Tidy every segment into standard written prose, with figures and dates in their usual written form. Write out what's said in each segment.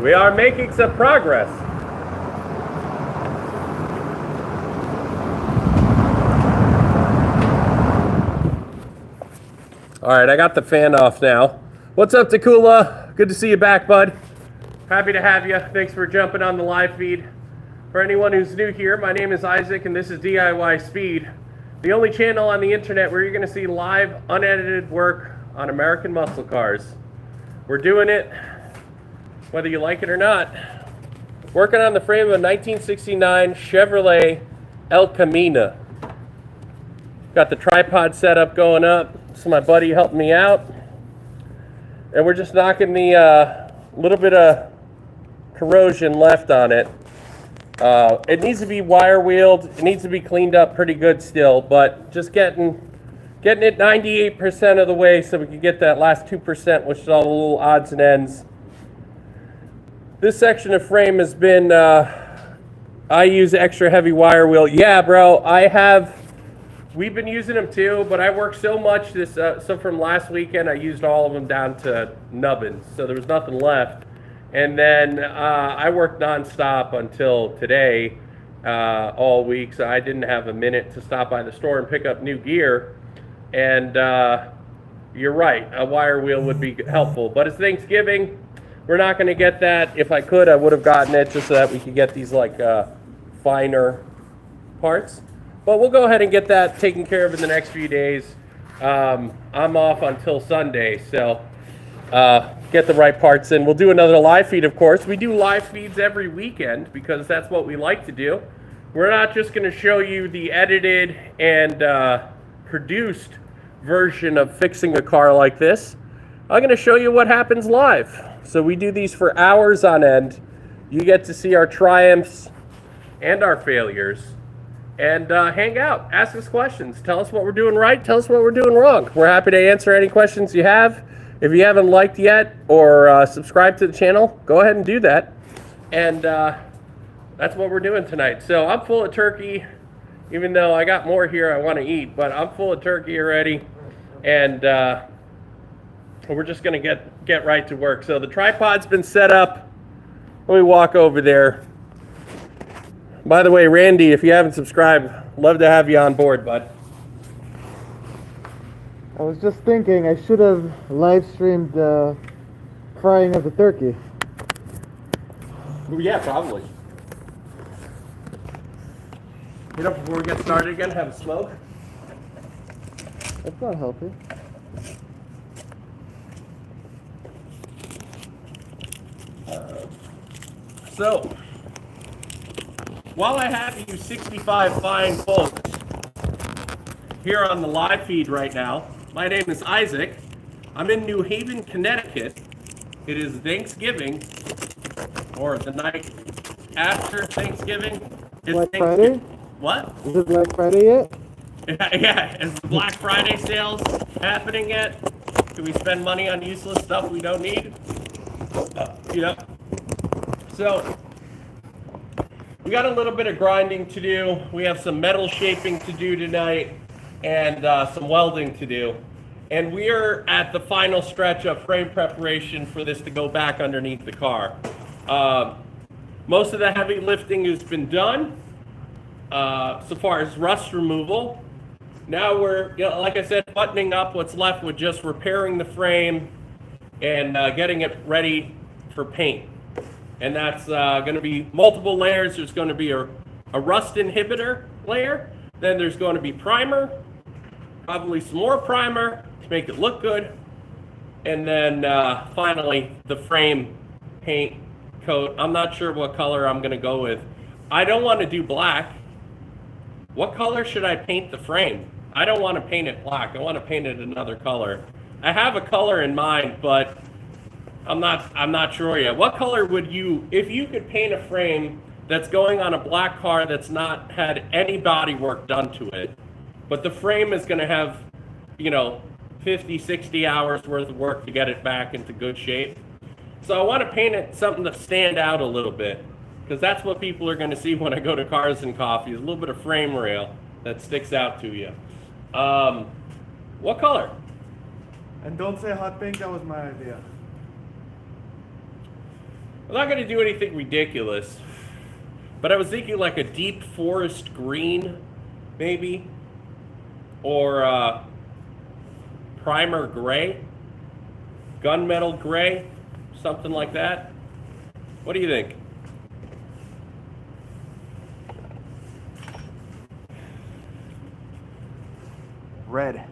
We are making some progress. All right, I got the fan off now. What's up, Takula? Good to see you back, bud. Happy to have you. Thanks for jumping on the live feed. For anyone who's new here, my name is Isaac, and this is DIY Speed, the only channel on the internet where you're going to see live, unedited work on American muscle cars. We're doing it whether you like it or not. Working on the frame of a 1969 Chevrolet El Camino. Got the tripod setup going up. So my buddy helped me out. And we're just knocking the little bit of corrosion left on it. It needs to be wire wheeled. It needs to be cleaned up pretty good still, but just getting it 98% of the way so we can get that last 2%, which is all the little odds and ends. This section of frame has been, I use extra heavy wire wheel. Yeah, bro, we've been using them too, but I worked so much so from last weekend, I used all of them down to nubbins, so there was nothing left. And then I worked nonstop until today, all week, so I didn't have a minute to stop by the store and pick up new gear. And you're right, a wire wheel would be helpful, but it's Thanksgiving. We're not going to get that. If I could, I would have gotten it just so that we could get these like finer parts. But we'll go ahead and get that taken care of in the next few days. I'm off until Sunday, so get the right parts in. We'll do another live feed, of course. We do live feeds every weekend because that's what we like to do. We're not just going to show you the edited and produced version of fixing a car like this. I'm going to show you what happens live. So we do these for hours on end. You get to see our triumphs and our failures. And hang out, ask us questions, tell us what we're doing right, tell us what we're doing wrong. We're happy to answer any questions you have. If you haven't liked yet or subscribed to the channel, go ahead and do that. And that's what we're doing tonight. So I'm full of turkey, even though I got more here I want to eat, but I'm full of turkey already. And we're just going to get right to work. So the tripod's been set up. Let me walk over there. By the way, Randy, if you haven't subscribed, love to have you on board, bud. I was just thinking I should have live streamed the frying of the turkey. Yeah, probably. You know, before we get started again, have a smoke. That's not healthy. So, while I have you 65 fine folks here on the live feed right now, my name is Isaac. I'm in New Haven, Connecticut. It is Thanksgiving, or the night after Thanksgiving. It's Black Friday? What? Is it Black Friday yet? Yeah, is the Black Friday sales happening yet? Do we spend money on useless stuff we don't need? Yep. So, we got a little bit of grinding to do. We have some metal shaping to do tonight and some welding to do. And we are at the final stretch of frame preparation for this to go back underneath the car. Most of the heavy lifting has been done so far as rust removal. Now we're, like I said, buttoning up what's left with just repairing the frame and getting it ready for paint. And that's going to be multiple layers. There's going to be a rust inhibitor layer. Then there's going to be primer, probably some more primer to make it look good. And then finally, the frame paint coat. I'm not sure what color I'm going to go with. I don't want to do black. What color should I paint the frame? I don't want to paint it black. I want to paint it another color. I have a color in mind, but I'm not sure yet. What color would you, if you could paint a frame that's going on a black car that's not had any body work done to it, but the frame is going to have, 50, 60 hours worth of work to get it back into good shape. So I want to paint it something to stand out a little bit, because that's what people are going to see when I go to Cars and Coffee, is a little bit of frame rail that sticks out to you. What color? And don't say hot pink, that was my idea. I'm not going to do anything ridiculous, but I was thinking like a deep forest green, maybe, or primer gray, gunmetal gray, something like that. What do you think? Red.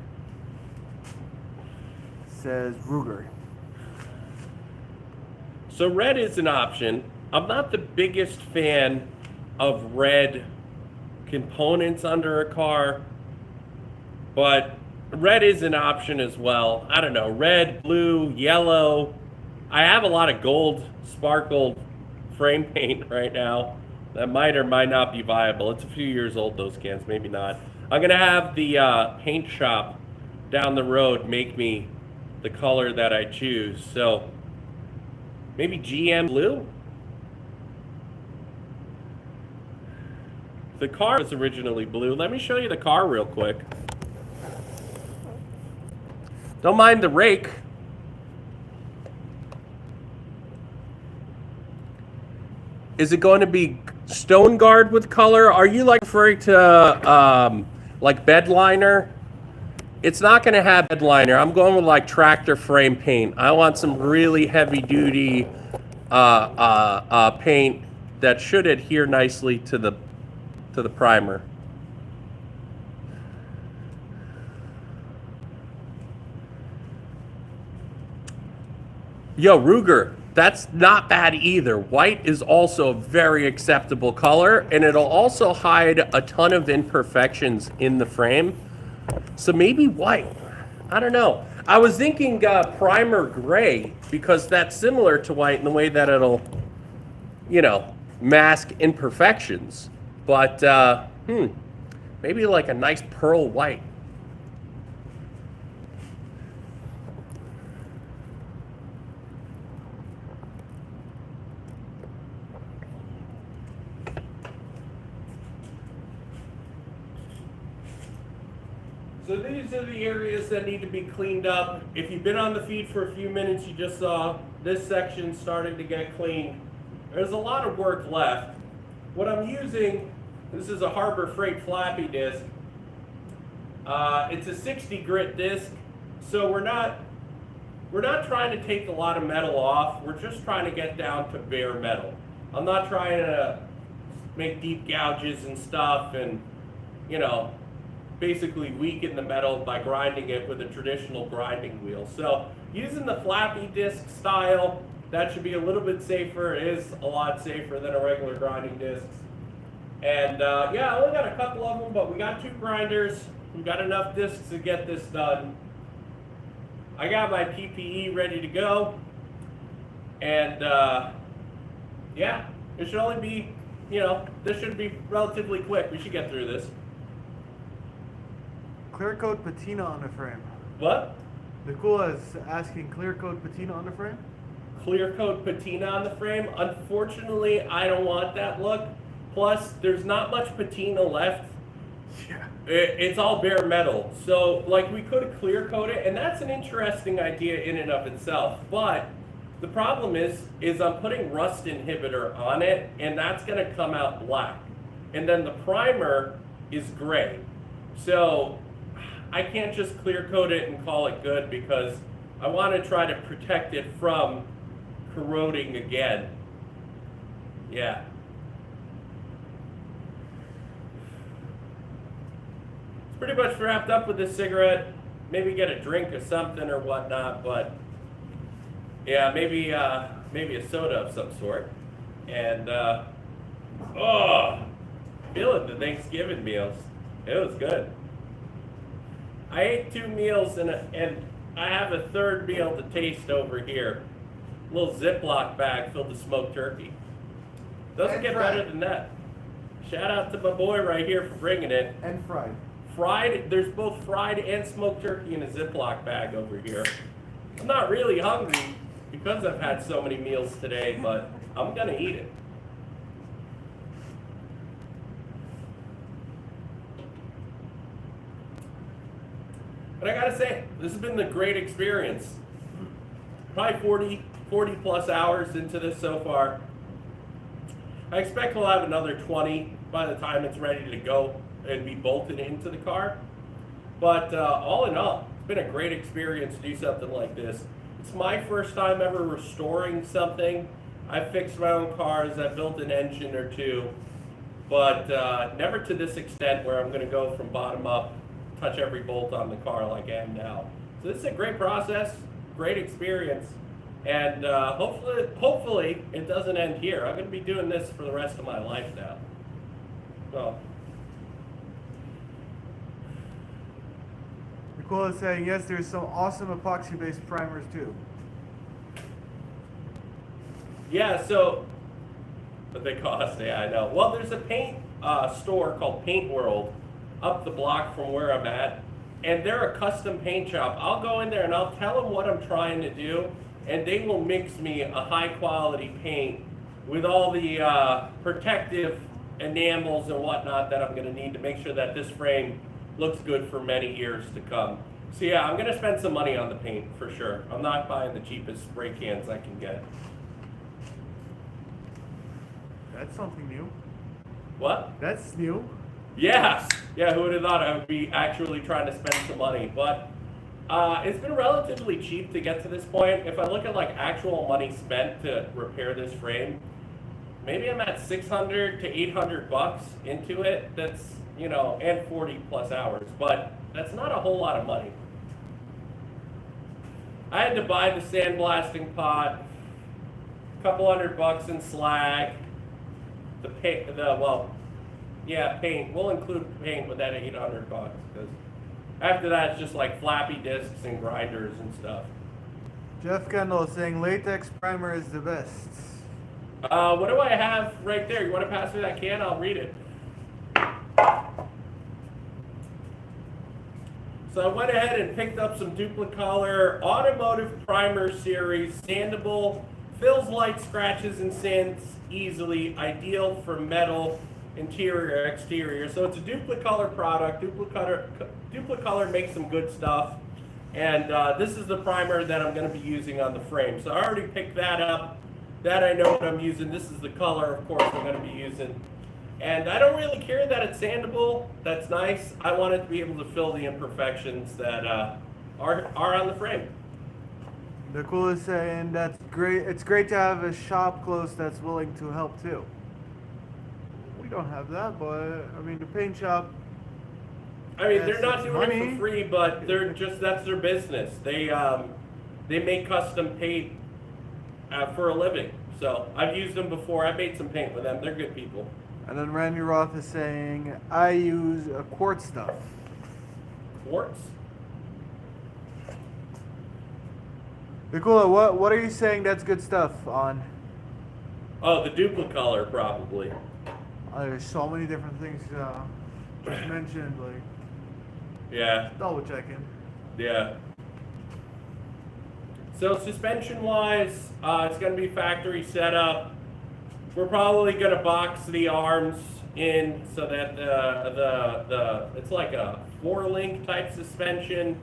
Says Ruger. So red is an option. I'm not the biggest fan of red components under a car, but red is an option as well. I don't know, red, blue, yellow. I have a lot of gold sparkled frame paint right now that might or might not be viable. It's a few years old, those cans, maybe not. I'm gonna have the paint shop down the road make me the color that I choose. So maybe GM blue? The car was originally blue. Let me show you the car real quick. Don't mind the rake. Is it going to be stone guard with color? Are you like referring to like bed liner? It's not going to have bed liner. I'm going with like tractor frame paint. I want some really heavy duty paint that should adhere nicely to the primer. Yo, Ruger, that's not bad either. White is also a very acceptable color, and it'll also hide a ton of imperfections in the frame. So maybe white. I don't know. I was thinking primer gray because that's similar to white in the way that it'll, you know, mask imperfections. But maybe like a nice pearl white. So these are the areas that need to be cleaned up. If you've been on the feed for a few minutes, you just saw this section starting to get cleaned. There's a lot of work left. What I'm using, this is a Harbor Freight flappy disc. It's a 60 grit disc, so we're not trying to take a lot of metal off. We're just trying to get down to bare metal. I'm not trying to make deep gouges and stuff and, you know, basically weaken the metal by grinding it with a traditional grinding wheel. So using the flappy disc style, that should be a little bit safer. It is a lot safer than a regular grinding disc. And yeah, I only got a couple of them, but we got 2 grinders. We've got enough discs to get this done. I got my PPE ready to go. And yeah, it should only be, you know, this should be relatively quick. We should get through this. Clear coat patina on the frame. What? Nikula is asking clear coat patina on the frame? Clear coat patina on the frame. Unfortunately, I don't want that look. Plus, there's not much patina left. Yeah. It's all bare metal. So, like, we could clear coat it, and that's an interesting idea in and of itself. But the problem is I'm putting rust inhibitor on it, and that's going to come out black. And then the primer is gray. So I can't just clear coat it and call it good because I want to try to protect it from corroding again. Yeah. It's pretty much wrapped up with this cigarette. Maybe get a drink or something or whatnot, but yeah, maybe a soda of some sort. And feeling the Thanksgiving meals. It was good. I ate 2 meals and I have a third meal to taste over here. A little Ziploc bag filled with smoked turkey. Doesn't get better than that. Shout out to my boy right here for bringing it. And fried. Fried, there's both fried and smoked turkey in a Ziploc bag over here. I'm not really hungry because I've had so many meals today, but I'm gonna eat it. But I gotta say, this has been a great experience. Probably 40 plus hours into this so far. I expect we'll have another 20 by the time it's ready to go and be bolted into the car. But all in all, it's been a great experience to do something like this. It's my first time ever restoring something. I've fixed my own cars, I've built an engine or two, but never to this extent where I'm going to go from bottom up, touch every bolt on the car like I am now. So this is a great process, great experience, and hopefully it doesn't end here. I'm going to be doing this for the rest of my life now. So. Nicole is saying, yes, there's some awesome epoxy-based primers too. Yeah, so, but they cost, yeah, I know. Well, there's a paint store called Paint World up the block from where I'm at, and they're a custom paint shop. I'll go in there and I'll tell them what I'm trying to do, and they will mix me a high-quality paint with all the protective enamels and whatnot that I'm going to need to make sure that this frame looks good for many years to come. So yeah, I'm going to spend some money on the paint for sure. I'm not buying the cheapest spray cans I can get. That's something new. What? That's new. Yeah, who would have thought I would be actually trying to spend some money, but it's been relatively cheap to get to this point. If I look at like actual money spent to repair this frame, maybe I'm at 600 to 800 bucks into it. That's, you know, and 40 plus hours, but that's not a whole lot of money. I had to buy the sandblasting pot, a couple $100 in slag, the paint, paint. We'll include paint with that 800 bucks, because after that it's just like flappy discs and grinders and stuff. Jeff Kendall is saying latex primer is the best. What do I have right there? You want to pass me that can? I'll read it. So I went ahead and picked up some Duplicolor Automotive Primer Series, sandable, fills light scratches and sands easily, ideal for metal, interior, exterior. So it's a Duplicolor product. Duplicolor makes some good stuff. And this is the primer that I'm going to be using on the frame. So I already picked that up. That I know what I'm using. This is the color, of course, I'm going to be using. And I don't really care that it's sandable. That's nice. I want it to be able to fill the imperfections that are on the frame. Nicole is saying that's great. It's great to have a shop close that's willing to help too. We don't have that, but I mean the paint shop. I mean, they're not doing money. it for free, but they're just, that's their business. They make custom paint for a living. So I've used them before. I made some paint with them. They're good people. And then Randy Roth is saying, I use quartz stuff. Quartz? Nicola, what are you saying that's good stuff on? Oh, the Duplicolor, probably. There's so many different things just mentioned, like Yeah. double checking. Yeah. So suspension-wise, it's going to be factory setup. We're probably going to box the arms in so that it's like a 4-link type suspension.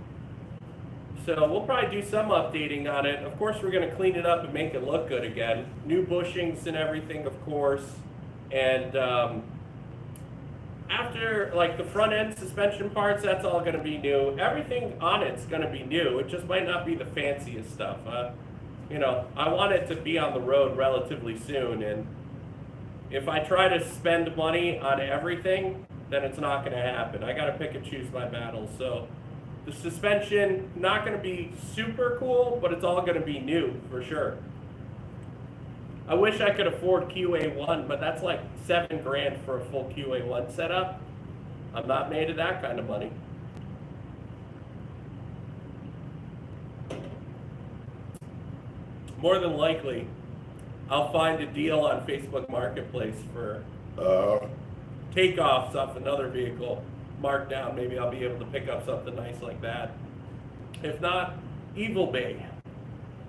So we'll probably do some updating on it. Of course, we're going to clean it up and make it look good again. New bushings and everything, of course. And after, like, the front end suspension parts, that's all going to be new. Everything on it's going to be new. It just might not be the fanciest stuff. You know, I want it to be on the road relatively soon, and if I try to spend money on everything, then it's not going to happen. I got to pick and choose my battles. So the suspension, not going to be super cool, but it's all going to be new for sure. I wish I could afford QA1, but that's like $7,000 for a full QA1 setup. I'm not made of that kind of money. More than likely, I'll find a deal on Facebook Marketplace for takeoffs off another vehicle, marked down. Maybe I'll be able to pick up something nice like that. If not, Evil Bay.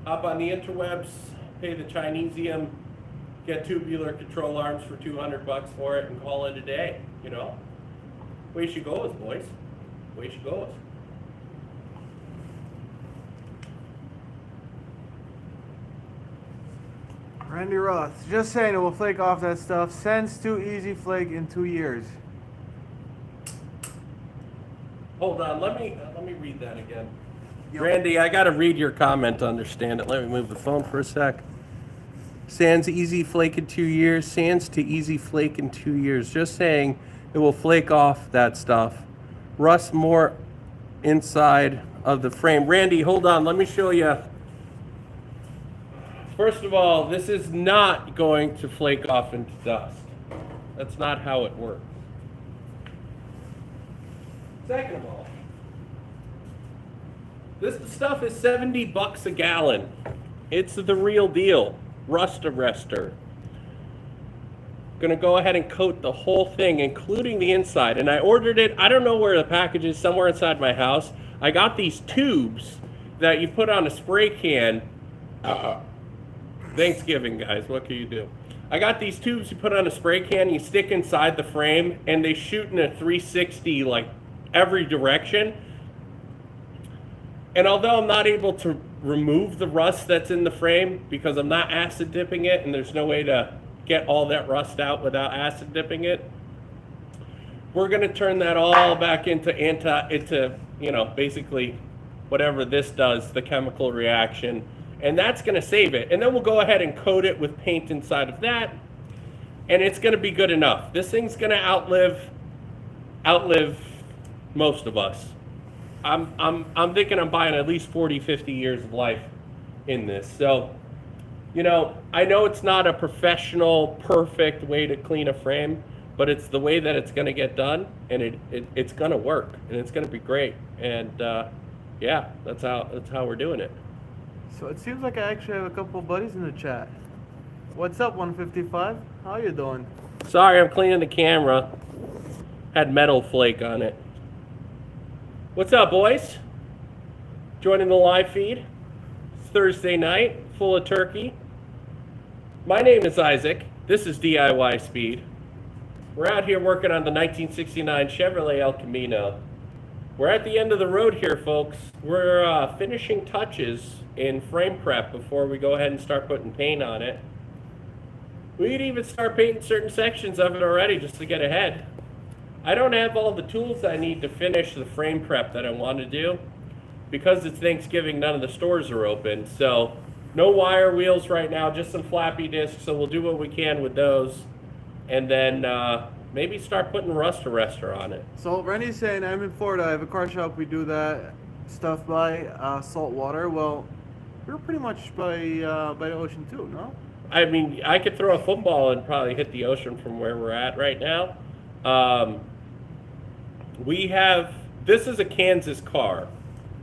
Hop on the interwebs, pay the Chinesium, get tubular control arms for $200 for it, and call it a day. You know, way she goes, boys. Way she goes. Randy Roth, just saying it will flake off that stuff. Sense too easy flake in 2 years. Hold on, let me read that again. Yep. Randy, I gotta read your comment to understand it. Let me move the phone for a sec. Sands easy flake in 2 years. Sands to easy flake in 2 years. Just saying it will flake off that stuff. Rust more inside of the frame. Randy, hold on, let me show you. First of all, this is not going to flake off into dust. That's not how it works. Second of all, this stuff is $70 a gallon. It's the real deal. Rust arrestor. Gonna go ahead and coat the whole thing, including the inside. And I ordered it, I don't know where the package is, somewhere inside my house. I got these tubes that you put on a spray can. Thanksgiving, guys, what can you do? I got these tubes you put on a spray can, you stick inside the frame, and they shoot in a 360, like, every direction. And although I'm not able to remove the rust that's in the frame because I'm not acid dipping it and there's no way to get all that rust out without acid dipping it, we're going to turn that all back into you know, basically whatever this does, the chemical reaction, and that's going to save it. And then we'll go ahead and coat it with paint inside of that, and it's going to be good enough. This thing's going to outlive most of us. I'm thinking I'm buying at least 40, 50 years of life in this. So, you know, I know it's not a professional, perfect way to clean a frame, but it's the way that it's going to get done, and it's going to work, and it's going to be great. And yeah, that's how we're doing it. So it seems like I actually have a couple of buddies in the chat. What's up, 155? How you doing? Sorry, I'm cleaning the camera. Had metal flake on it. What's up, boys? Joining the live feed. It's Thursday night, full of turkey. My name is Isaac. This is DIY Speed. We're out here working on the 1969 Chevrolet El Camino. We're at the end of the road here, folks. We're finishing touches in frame prep before we go ahead and start putting paint on it. We could even start painting certain sections of it already just to get ahead. I don't have all the tools I need to finish the frame prep that I want to do. Because it's Thanksgiving, none of the stores are open. So no wire wheels right now, just some flappy discs. So we'll do what we can with those. And then maybe start putting rust arrestor on it. So Randy's saying, I'm in Florida, I have a car shop, we do that stuff by salt water. Well, we're pretty much by the ocean too, no? I mean, I could throw a football and probably hit the ocean from where we're at right now. This is a Kansas car.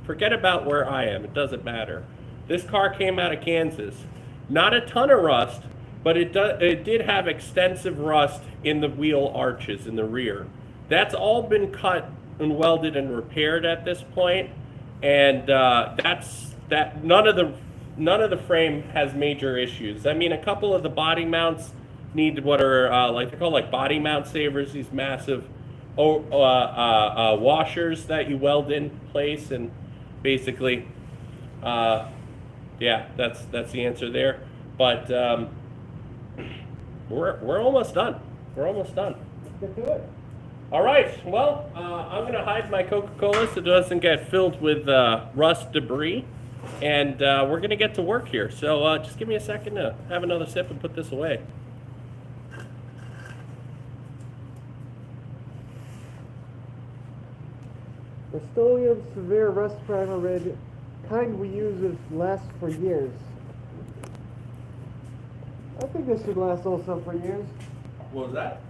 Forget about where I am, it doesn't matter. This car came out of Kansas. Not a ton of rust, but it did have extensive rust in the wheel arches in the rear. That's all been cut and welded and repaired at this point, and none of the frame has major issues. I mean, a couple of the body mounts need what are they're called body mount savers, these massive washers that you weld in place, and basically, yeah, that's the answer there. But we're almost done. We're almost done. Let's get to it. All right. Well, I'm gonna hide my Coca-Cola so it doesn't get filled with rust debris, and we're gonna get to work here. So just give me a second to have another sip and put this away. Rust-Oleum Severe Rust Primer Red, kind we use it lasts for years. I think this should last also for years. What was that?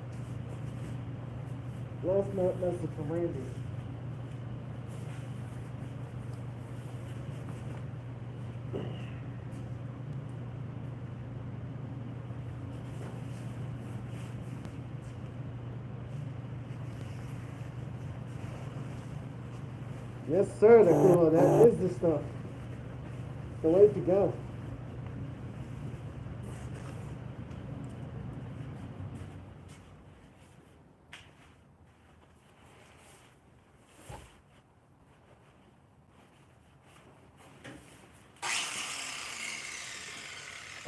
Last message from Randy. Yes, sir, Nakula, that is the stuff. The way to go.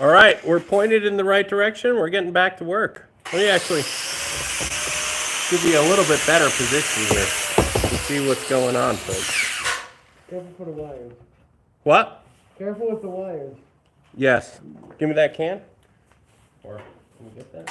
All right, we're pointed in the right direction. We're getting back to work. Let me actually give you a little bit better position here to see what's going on, folks. Careful for the wires. What? Careful with the wires. Yes. Give me that can. Or can you get that?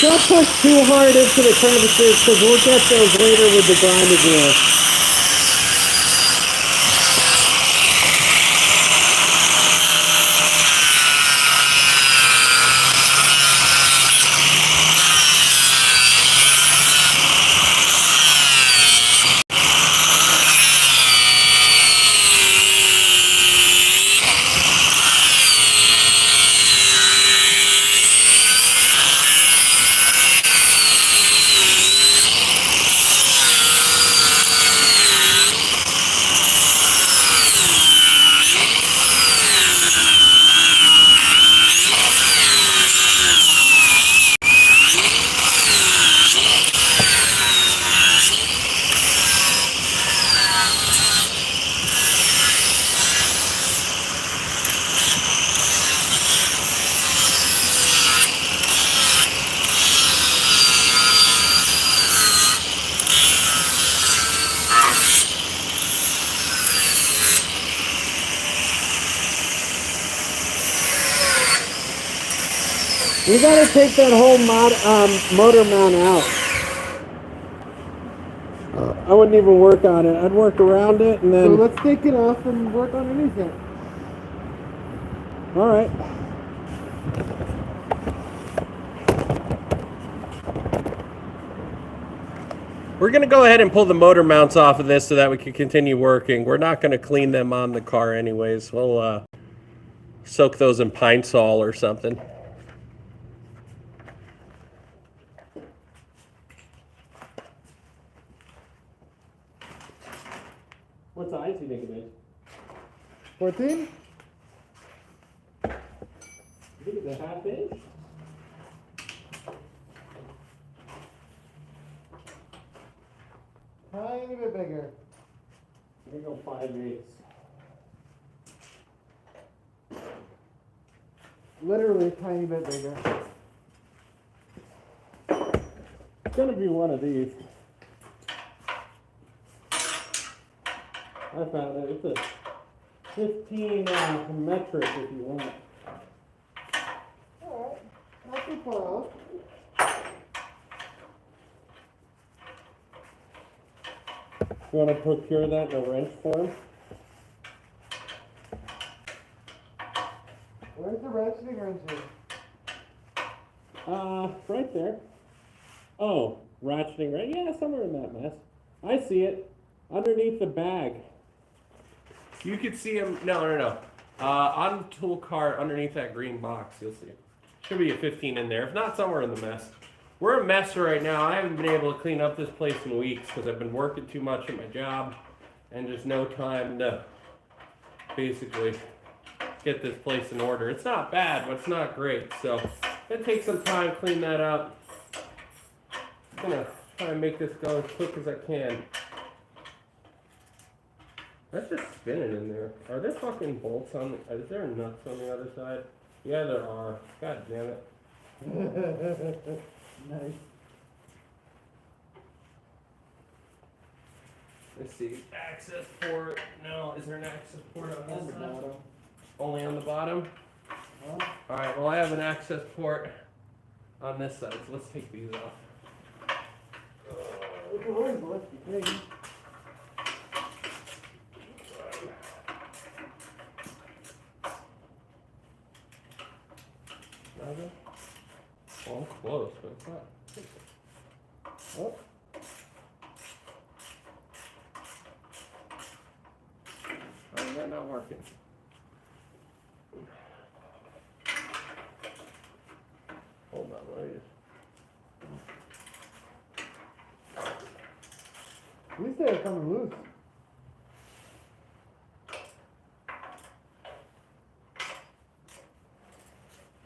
Don't push too hard into the crevices because we'll get those later with the grinder gear. We gotta take that whole motor mount out. I wouldn't even work on it. I'd work around it and then. So let's take it off and work underneath it. All right. We're going to go ahead and pull the motor mounts off of this so that we can continue working. We're not going to clean them on the car anyways. We'll soak those in Pine Sol or something. What size do you think it is? 14? I think it's a half inch. Tiny bit bigger. I'm going to go 5/8. Literally a tiny bit bigger. It's going to be one of these. I found it. It's a 15 metric if you want. Alright, not too far off. You want to procure that in a wrench form? Where's the ratcheting wrench? Right there. Oh, ratcheting right? Yeah, somewhere in that mess. I see it. Underneath the bag. You could see him. No. On the tool cart, underneath that green box, you'll see it. Should be a 15 in there. If not, somewhere in the mess. We're a mess right now. I haven't been able to clean up this place in weeks because I've been working too much at my job and just no time to basically get this place in order. It's not bad, but it's not great. So it takes some time to clean that up. I'm gonna try and make this go as quick as I can. That's just spinning in there. Are there fucking bolts on the, is there nuts on the other side? Yeah, there are. God damn it. Nice. Let's see. Access port. No, is there an access port on On this the side? bottom. Only on the bottom? Huh? Alright, well I have an access port on this side, so let's take these off. It's always lefty thing. Well, I'm close, but it's not. Oh, How is that not working? Hold on, let me just. at least they're coming loose.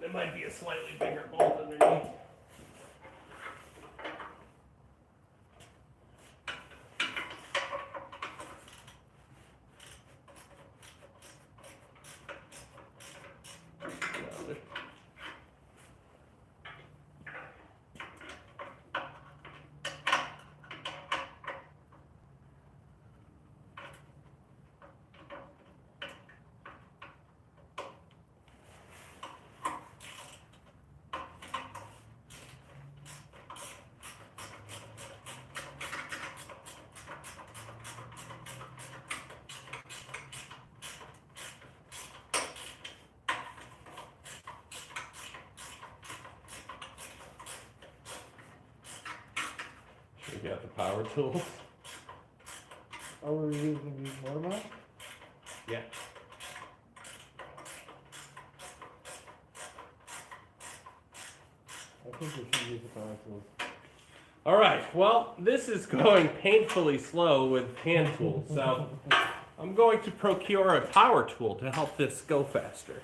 There might be a slightly bigger bolt underneath. We got the power tools. Are we using these more now? Yeah. I think we should use the power tools. All right. Well, this is going painfully slow with hand tools, so I'm going to procure a power tool to help this go faster.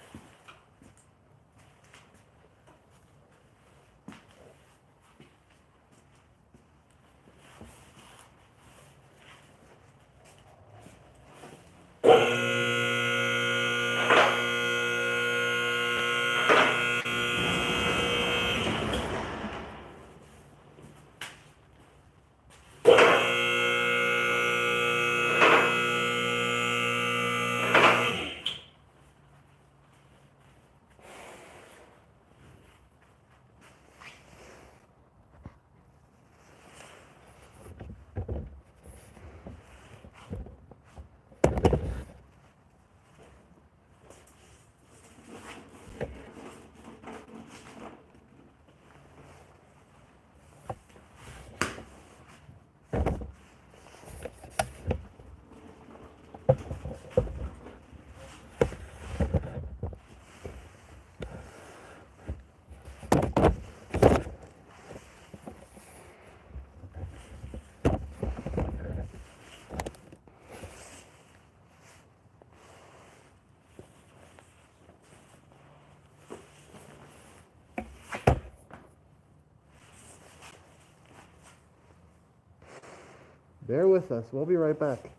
Bear with us. We'll be right back.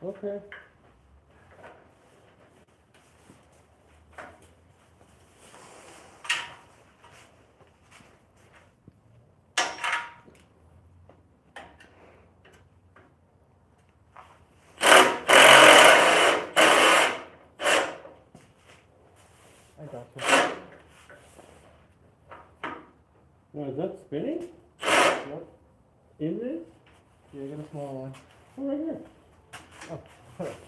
Okay. I gotcha. Now, is that spinning? Yep. Is it? Yeah, get a small one. Oh, right here. Oh, perfect.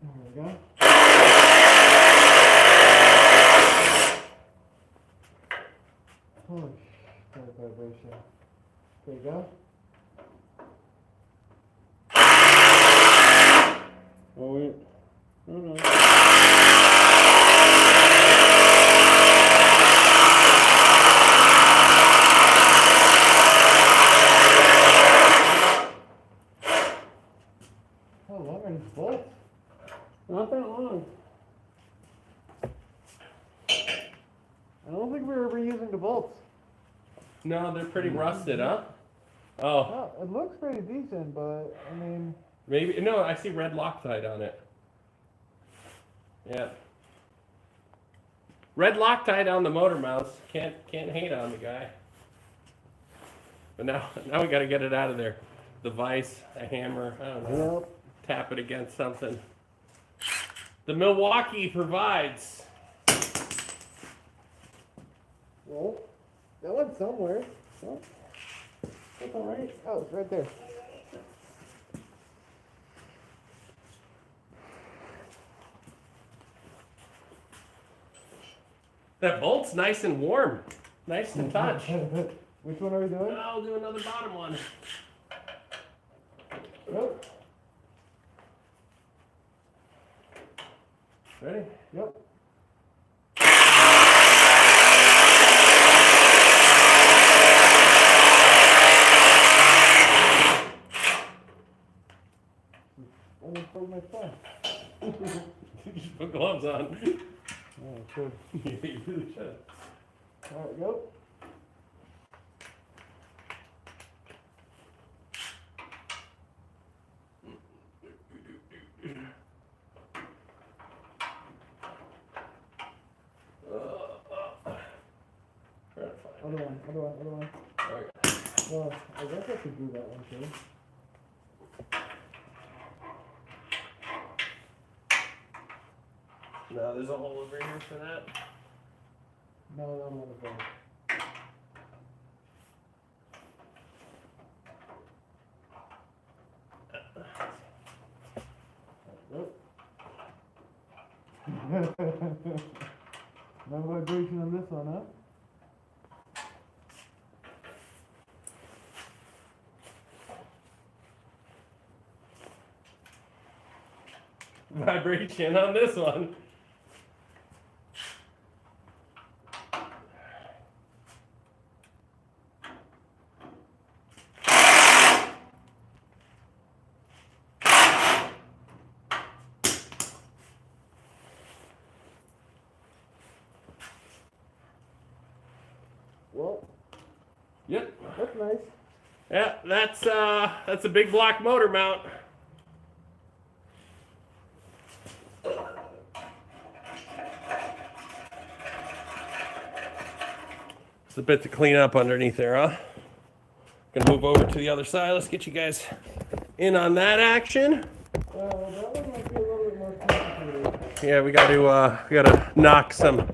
There we go. Holy that vibration. There you go. Oh, wait. Oh, no. How long are these bolts? Not that long. I don't think we were reusing the bolts. No, they're pretty rusted, huh? Oh, Oh, it looks pretty decent, but I mean, maybe. No, I see red Loctite on it. Yeah. Red Loctite on the motor mouse. Can't hate on the guy. But now we got to get it out of there. The vise, a hammer. I don't know. yep. Tap it against something. The Milwaukee provides. Well, that went somewhere. Oh, that's all right. Oh, it's right there. That bolt's nice and warm. Nice to touch. Which one are we doing? I'll do another bottom one. Yep. Ready? Yep. Almost broke my thumb. You just put gloves on. Oh, I should. You really should. All right, go. Other one. Okay. Well, I guess I could do that one too. No, there's a hole over here for that. No, that one is wrong. No vibration on this one, huh? Vibration on this one. Well, Yep. that's nice. Yeah, that's a big block motor mount. It's a bit to clean up underneath there, huh? Gonna move over to the other side. Let's get you guys in on that action. That one might be a little bit more complicated. Yeah, we gotta knock some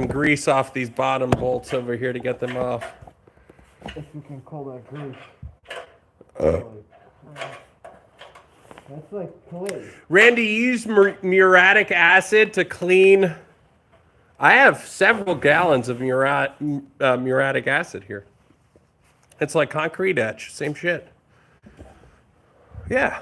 grease off these bottom bolts over here to get them off. If you can call that grease. That's like clay. Randy, you use muriatic acid to clean. I have several gallons of muriatic acid here. It's like concrete etch, same shit. Yeah.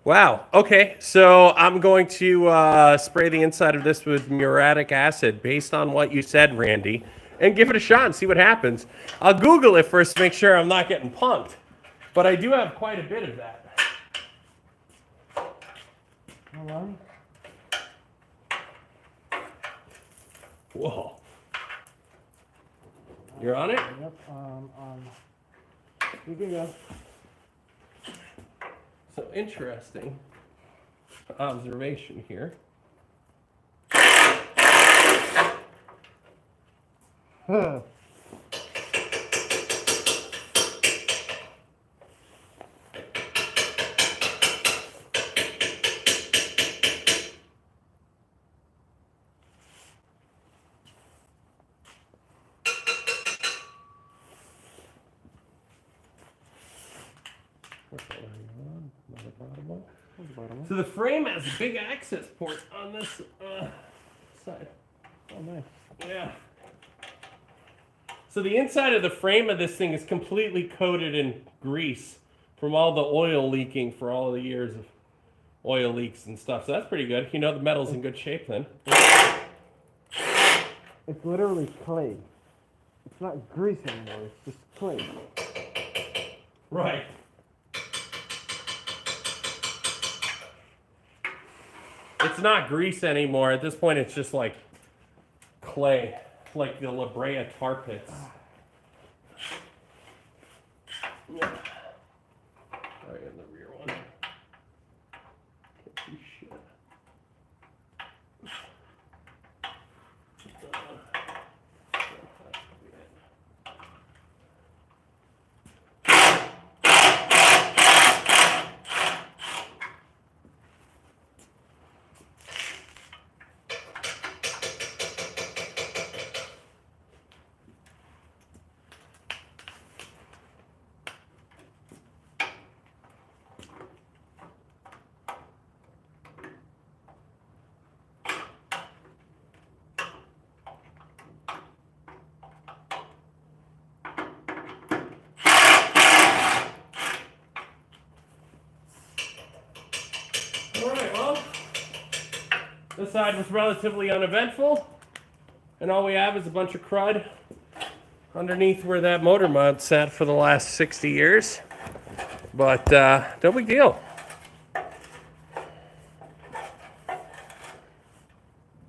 Wow. Okay. So I'm going to spray the inside of this with muriatic acid based on what you said, Randy, and give it a shot and see what happens. I'll Google it first to make sure I'm not getting punked. But I do have quite a bit of that. Hold on. Whoa. You're on it? Yep. You can go. So interesting observation here. So the frame has a big access port on this side. Oh, nice. Yeah. So the inside of the frame of this thing is completely coated in grease from all the oil leaking for all the years of oil leaks and stuff. So that's pretty good. You know the metal's in good shape then. It's literally clay. It's not grease anymore. It's just clay. Right. It's not grease anymore. At this point, it's just like clay, like the La Brea tar pits. Yeah. Right in the rear one. Can't see shit. Alright, well, this side was relatively uneventful, and all we have is a bunch of crud underneath where that motor mount sat for the last 60 years. But no big deal.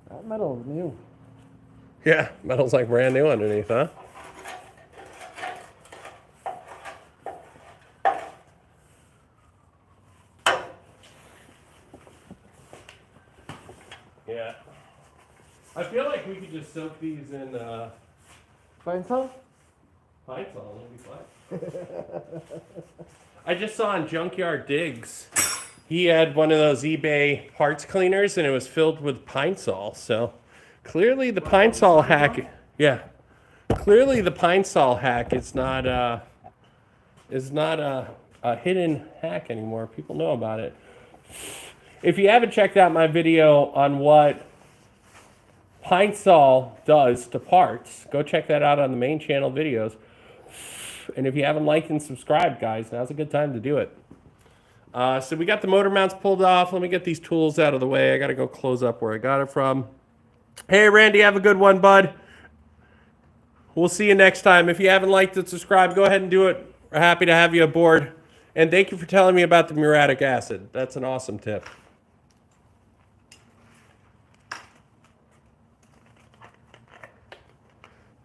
That metal is new. Yeah, metal's like brand new underneath, huh? Yeah. I feel like we could just soak these in Find some? Pine Sol, it'll be fine. I just saw on Junkyard Digs, he had one of those eBay parts cleaners and it was filled with Pine Sol. So clearly the Pine Sol hack, yeah. Clearly the Pine Sol hack is not a hidden hack anymore. People know about it. If you haven't checked out my video on what Pine Sol does to parts, go check that out on the main channel videos. And if you haven't liked and subscribed, guys, now's a good time to do it. So we got the motor mounts pulled off. Let me get these tools out of the way. I got to go close up where I got it from. Hey, Randy, have a good one, bud. We'll see you next time. If you haven't liked and subscribed, go ahead and do it. We're happy to have you aboard. And thank you for telling me about the muriatic acid. That's an awesome tip.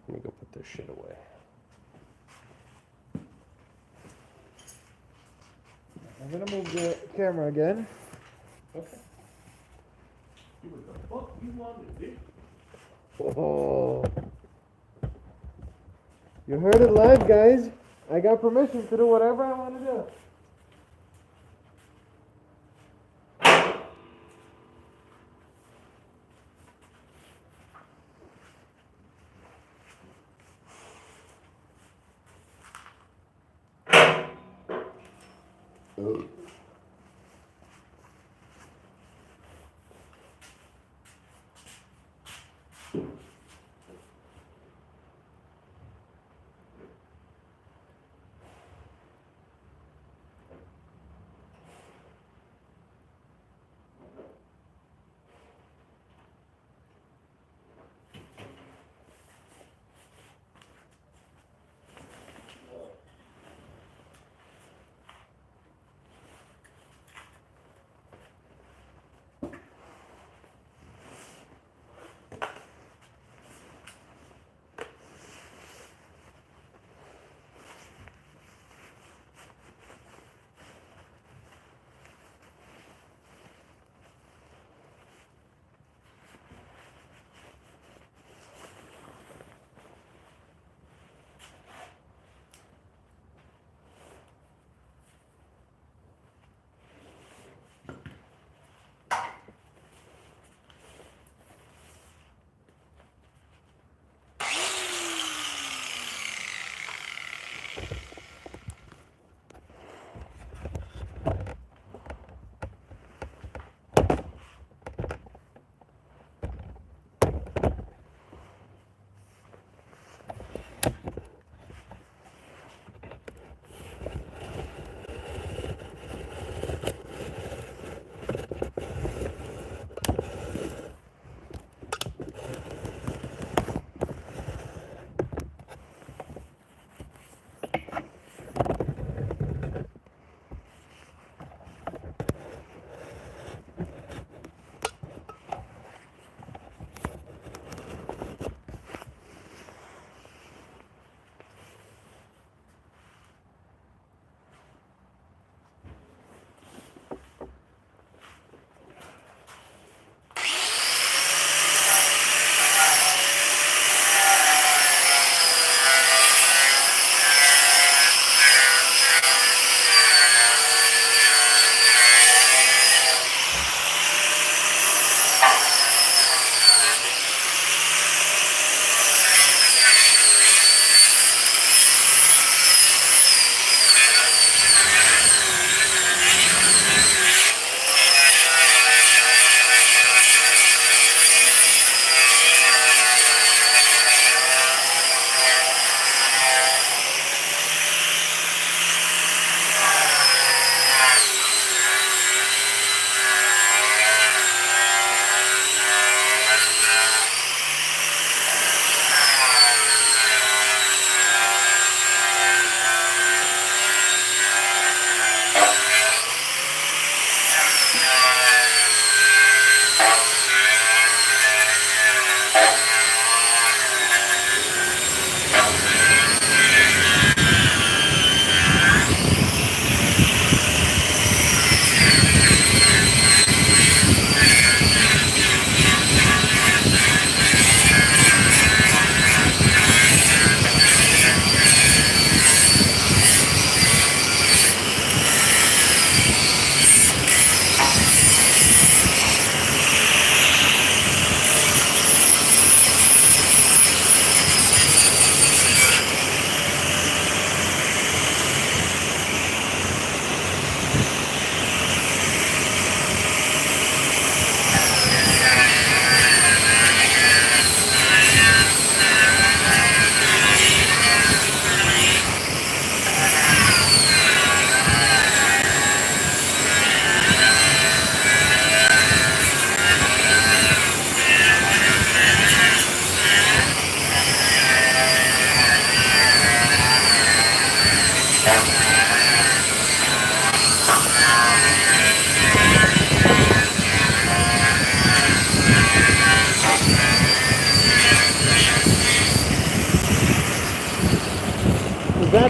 Let me go put this shit away. I'm gonna move the camera again. Okay. You were the fuck you wanted to do. Oh. You heard it live, guys. I got permission to do whatever I want to do.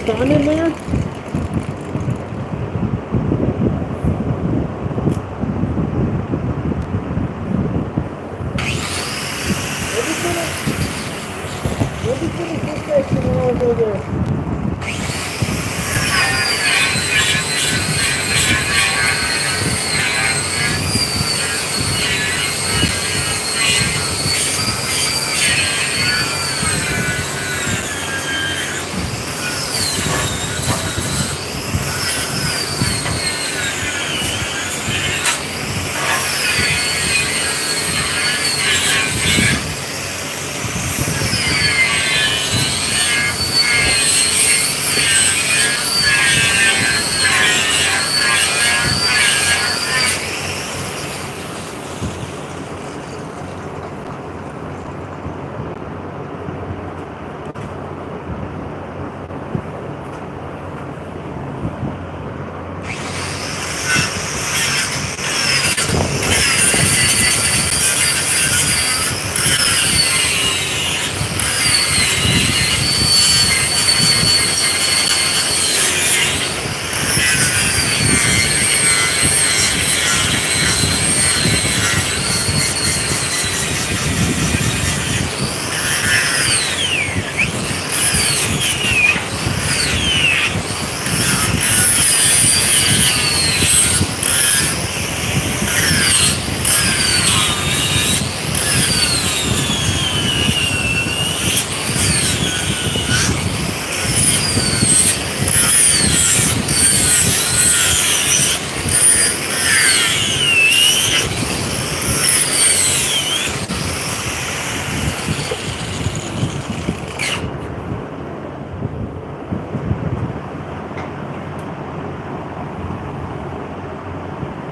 sun in there? We'll be finish this section and I'll go there.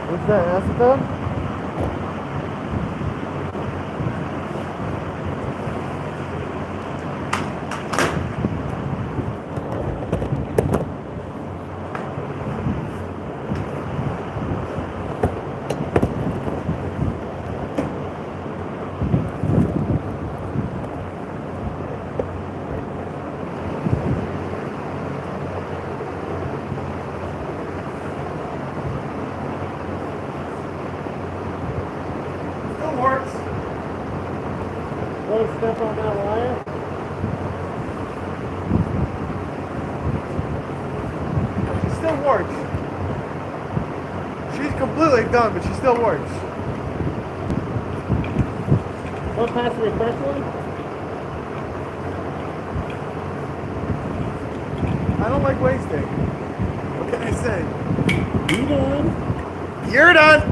What's that, acetone? Still works. Want to step on that wire? She still works. She's completely done, but she still works. Want to pass the refresh one? I don't like wasting. What can I say? You done? You're done.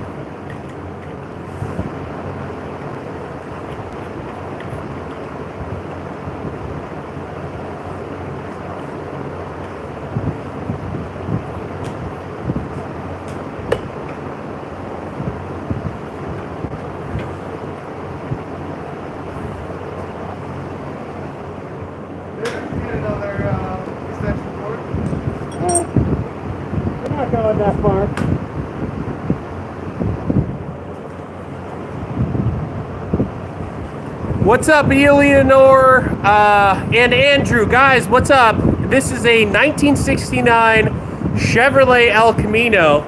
Get another extension cord. We're not going that far. What's up, Eleanor and Andrew? Guys, what's up? This is a 1969 Chevrolet El Camino.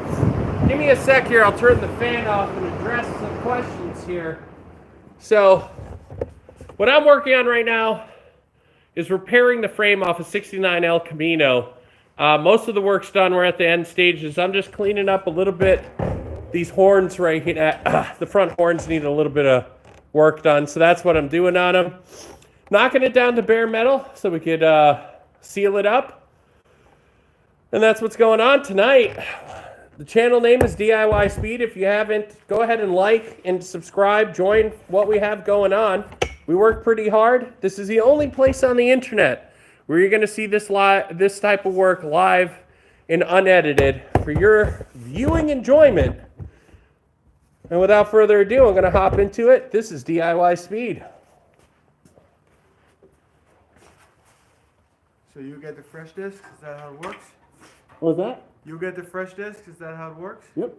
Give me a sec here. I'll turn the fan off and address some questions here. So, what I'm working on right now is repairing the frame off a 69 El Camino. Most of the work's done. We're at the end stages. I'm just cleaning up a little bit. These horns right here, the front horns need a little bit of work done. So that's what I'm doing on them. Knocking it down to bare metal so we could seal it up. And that's what's going on tonight. The channel name is DIY Speed. If you haven't, go ahead and like and subscribe. Join what we have going on. We work pretty hard. This is the only place on the internet where you're going to see this type of work live and unedited for your viewing enjoyment. And without further ado, I'm going to hop into it. This is DIY Speed. So you get the fresh disc? Is that how it works? What was that? You get the fresh disc? Is that how it works? Yep.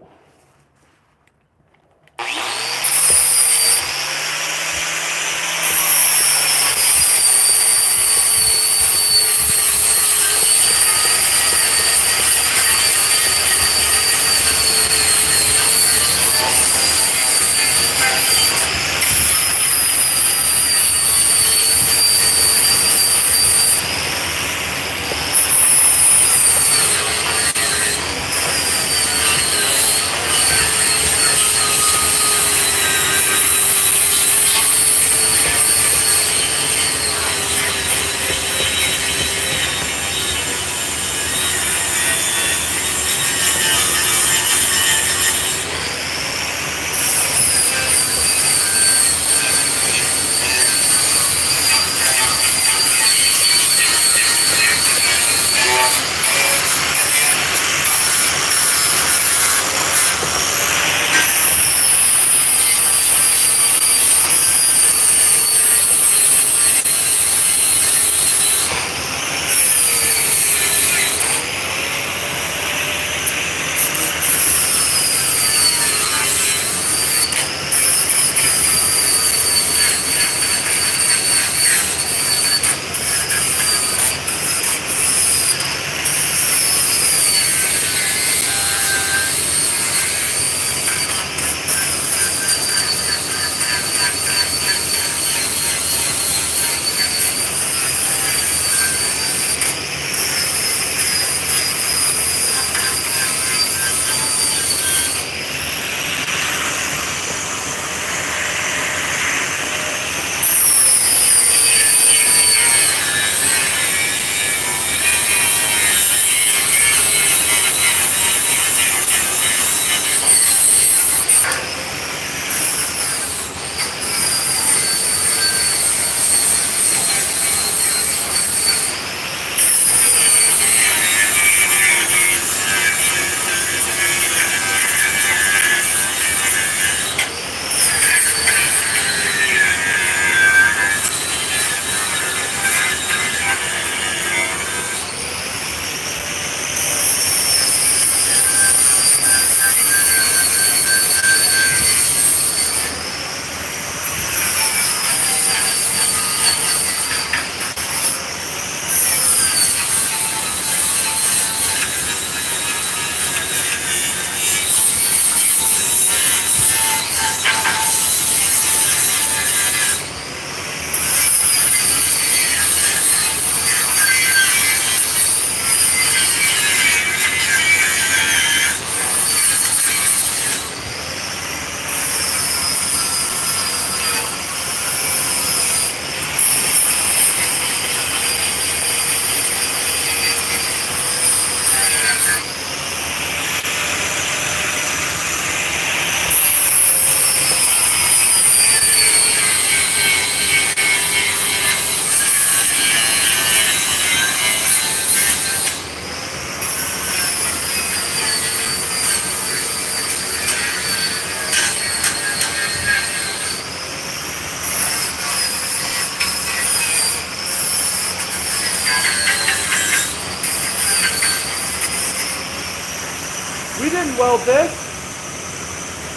pretty well did.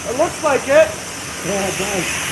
It looks like it. Yeah, it does.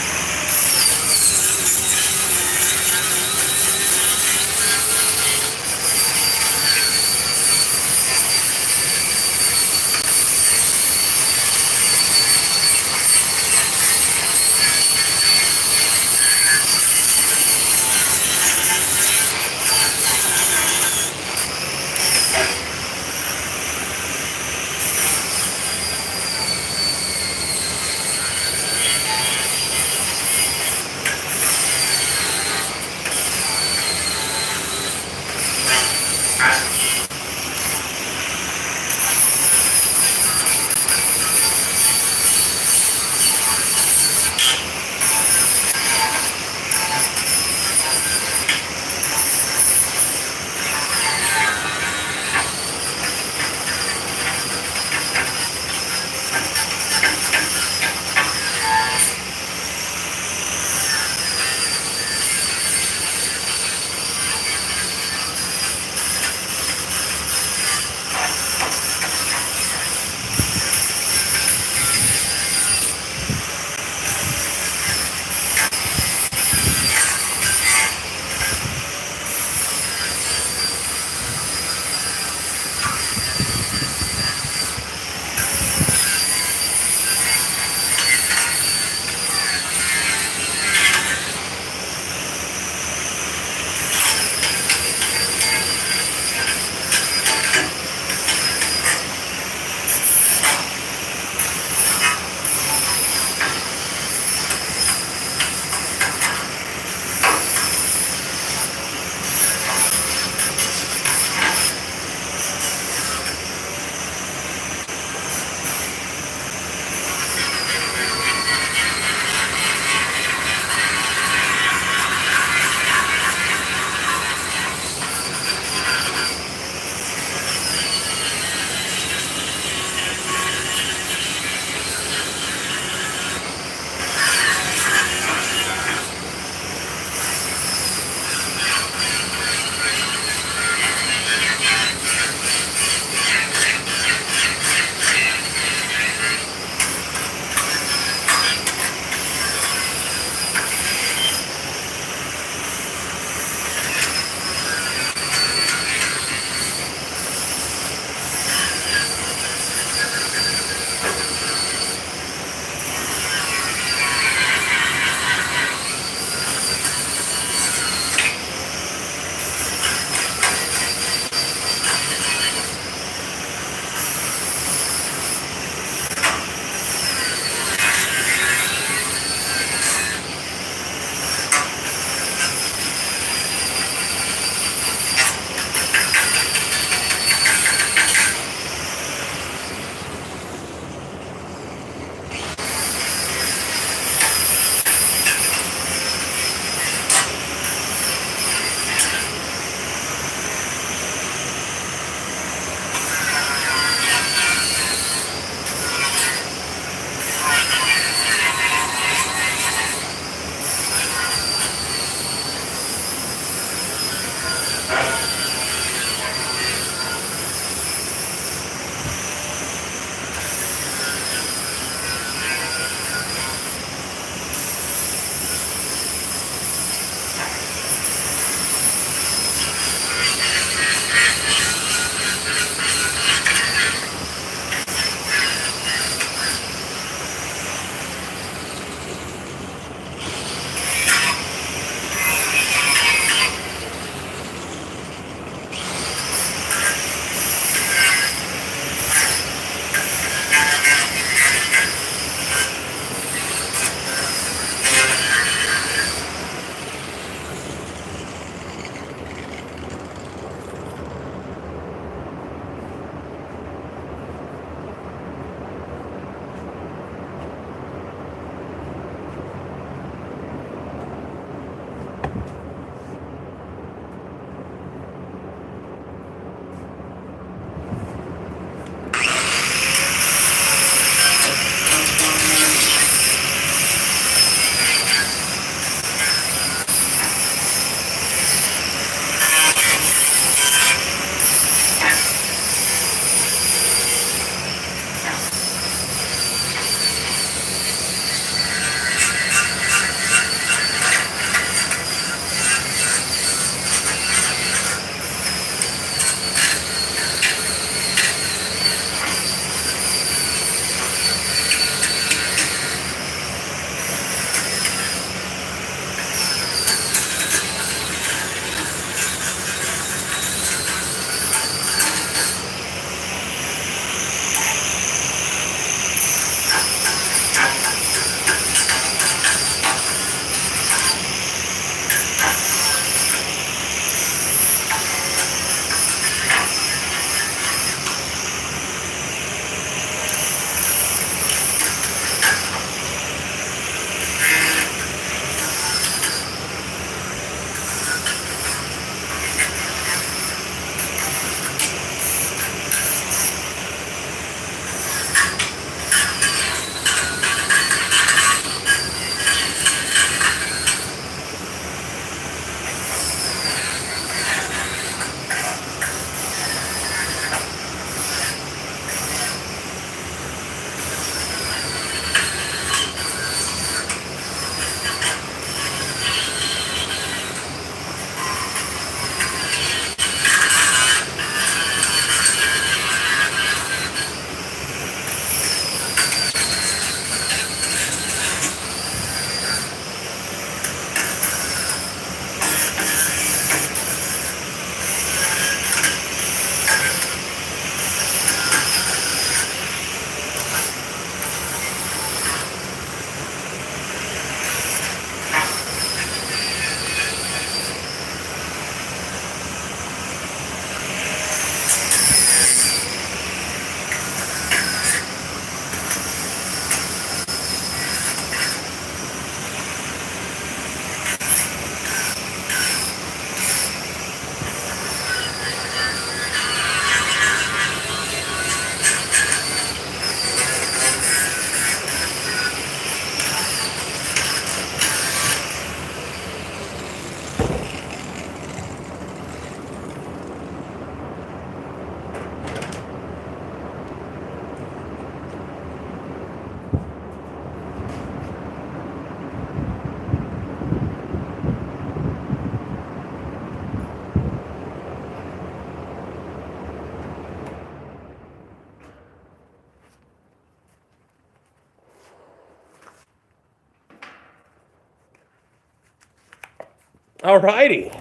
Alrighty.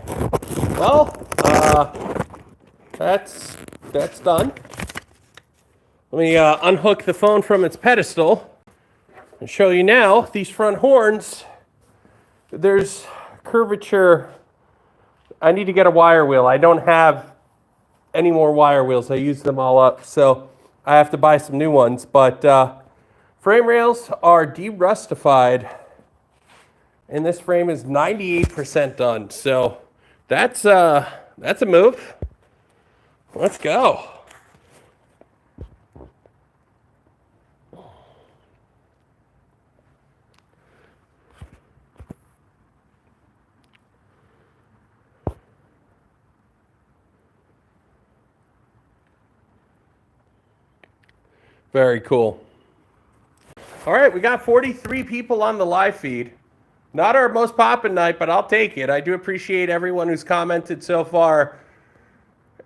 Well, that's done. Let me unhook the phone from its pedestal and show you now these front horns. There's curvature. I need to get a wire wheel. I don't have any more wire wheels. I used them all up, so I have to buy some new ones. But frame rails are de-rustified, and this frame is 98% done. So that's a move. Let's go. Very cool. All right, we got 43 people on the live feed. Not our most poppin' night, but I'll take it. I do appreciate everyone who's commented so far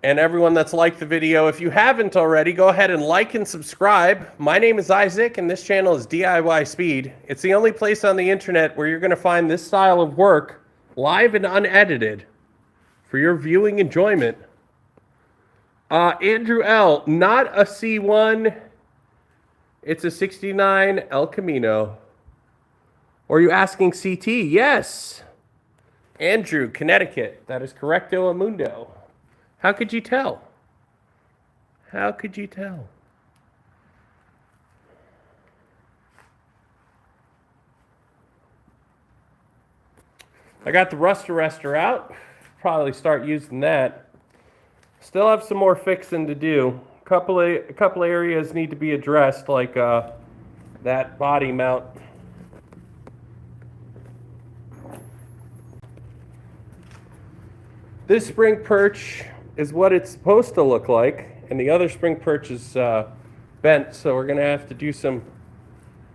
and everyone that's liked the video. If you haven't already, go ahead and like and subscribe. My name is Isaac, and this channel is DIY Speed. It's the only place on the internet where you're going to find this style of work live and unedited for your viewing enjoyment. Andrew L., not a C1. It's a 69 El Camino. Or are you asking CT? Yes. Andrew, Connecticut. That is correcto amundo. How could you tell? How could you tell? I got the rust arrestor out. Probably start using that. Still have some more fixing to do. A couple areas need to be addressed, like that body mount. This spring perch is what it's supposed to look like, and the other spring perch is bent, so we're going to have to do some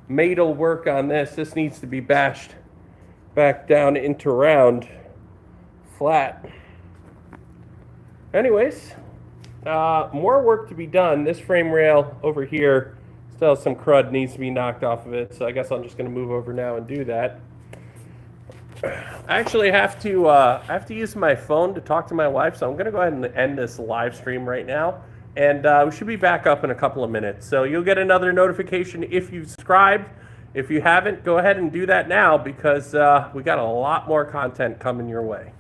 matal work on this. This needs to be bashed back down into round, flat. Anyways, more work to be done. This frame rail over here still has some crud, needs to be knocked off of it, so I guess I'm just going to move over now and do that. I actually have to use my phone to talk to my wife, so I'm going to go ahead and end this live stream right now, and we should be back up in a couple of minutes. So you'll get another notification if you subscribed. If you haven't, go ahead and do that now, because we got a lot more content coming your way.